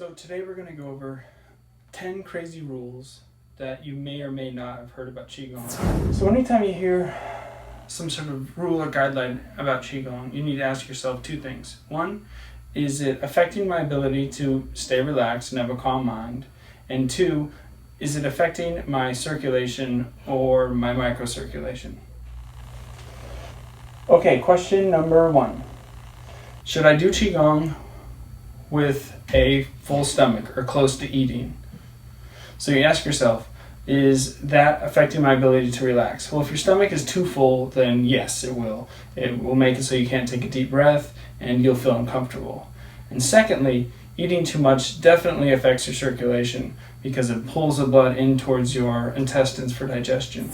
So today we're going to go over 10 crazy rules that you may or may not have heard about Qigong. So anytime you hear some sort of rule or guideline about Qigong, you need to ask yourself two things. One, is it affecting my ability to stay relaxed and have a calm mind? And two, is it affecting my circulation or my microcirculation? Okay, question number one. Should I do Qigong with a full stomach or close to eating? So you ask yourself, is that affecting my ability to relax? Well, if your stomach is too full, then yes, it will. It will make it so you can't take a deep breath and you'll feel uncomfortable. And secondly, eating too much definitely affects your circulation because it pulls the blood in towards your intestines for digestion.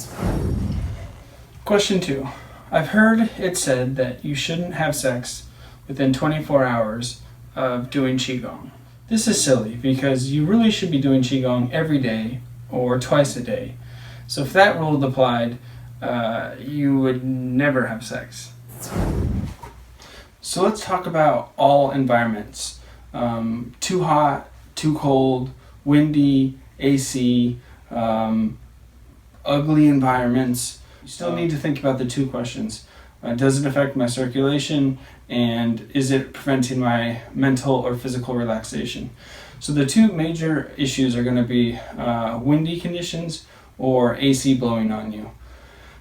Question two. I've heard it said that you shouldn't have sex within 24 hours of doing Qigong. This is silly because you really should be doing Qigong every day or twice a day. So if that rule applied, you would never have sex. So let's talk about all environments. Too hot, too cold, windy, AC, ugly environments. You still need to think about the two questions. Does it affect my circulation, and is it preventing my mental or physical relaxation? So the two major issues are going to be windy conditions or AC blowing on you,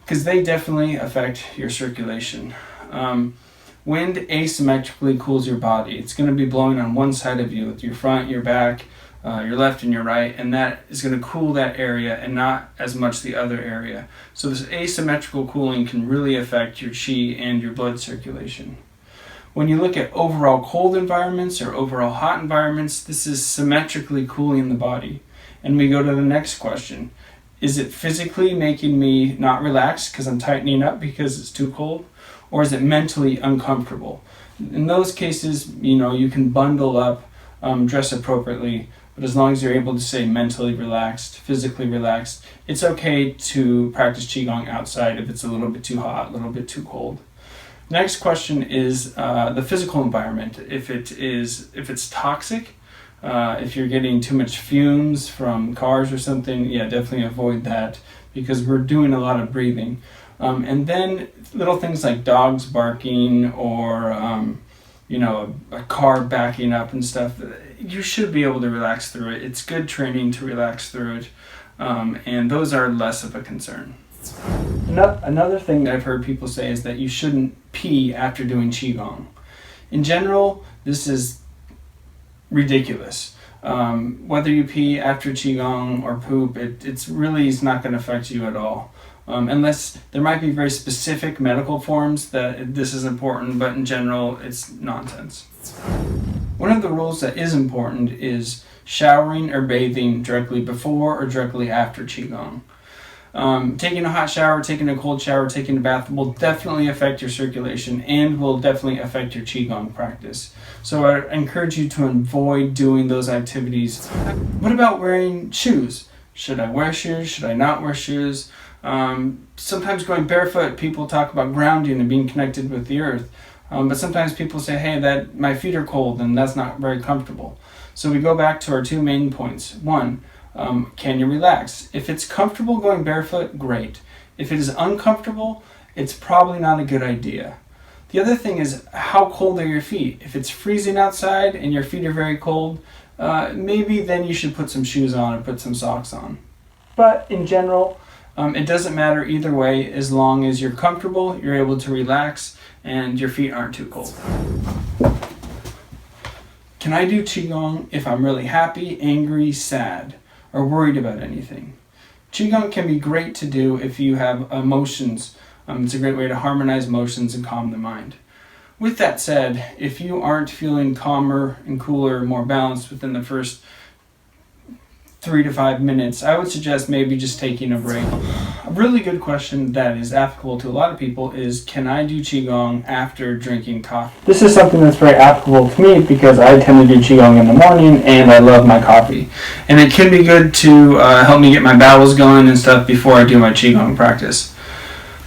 because they definitely affect your circulation. Wind asymmetrically cools your body. It's going to be blowing on one side of you, your front, your back, your left and your right, and that is going to cool that area and not as much the other area. So this asymmetrical cooling can really affect your qi and your blood circulation. When you look at overall cold environments or overall hot environments, this is symmetrically cooling the body. And we go to the next question. Is it physically making me not relax because I'm tightening up because it's too cold? Or is it mentally uncomfortable? In those cases, you can bundle up, dress appropriately, but as long as you're able to stay mentally relaxed, physically relaxed, it's okay to practice Qigong outside if it's a little bit too hot, a little bit too cold. Next question is the physical environment. If it's toxic, if you're getting too much fumes from cars or something, yeah, definitely avoid that because we're doing a lot of breathing. And then little things like dogs barking or a car backing up and stuff, you should be able to relax through it. It's good training to relax through it, and those are less of a concern. Another thing that I've heard people say is that you shouldn't pee after doing Qigong. In general, this is ridiculous. Whether you pee after Qigong or poop, it's really not going to affect you at all. Unless there might be very specific medical forms that this is important, but in general, it's nonsense. One of the rules that is important is showering or bathing directly before or directly after Qigong. Taking a hot shower, taking a cold shower, taking a bath will definitely affect your circulation and will definitely affect your Qigong practice. So I encourage you to avoid doing those activities. What about wearing shoes? Should I wear shoes? Should I not wear shoes? Sometimes going barefoot, people talk about grounding and being connected with the earth. But sometimes people say, hey, that my feet are cold and that's not very comfortable. So we go back to our two main points. One, can you relax? If it's comfortable going barefoot, great. If it is uncomfortable, it's probably not a good idea. The other thing is, how cold are your feet? If it's freezing outside and your feet are very cold, maybe then you should put some shoes on or put some socks on. But in general, it doesn't matter either way as long as you're comfortable, you're able to relax, and your feet aren't too cold. Can I do Qigong if I'm really happy, angry, sad, or worried about anything? Qigong can be great to do if you have emotions. It's a great way to harmonize emotions and calm the mind. With that said, if you aren't feeling calmer and cooler, more balanced within the first 3 to 5 minutes, I would suggest maybe just taking a break. A really good question that is applicable to a lot of people is, can I do Qigong after drinking coffee? This is something that's very applicable to me because I tend to do Qigong in the morning and I love my coffee. And it can be good to help me get my bowels going and stuff before I do my Qigong practice.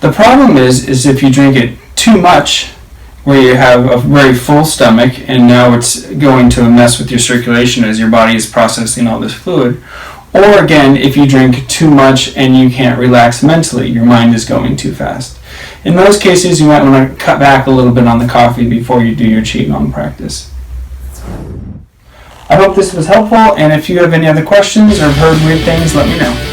The problem is if you drink it too much where you have a very full stomach and now it's going to mess with your circulation as your body is processing all this fluid. Or again, if you drink too much and you can't relax mentally, your mind is going too fast. In those cases, you might want to cut back a little bit on the coffee before you do your Qigong practice. I hope this was helpful, and if you have any other questions or have heard weird things, let me know.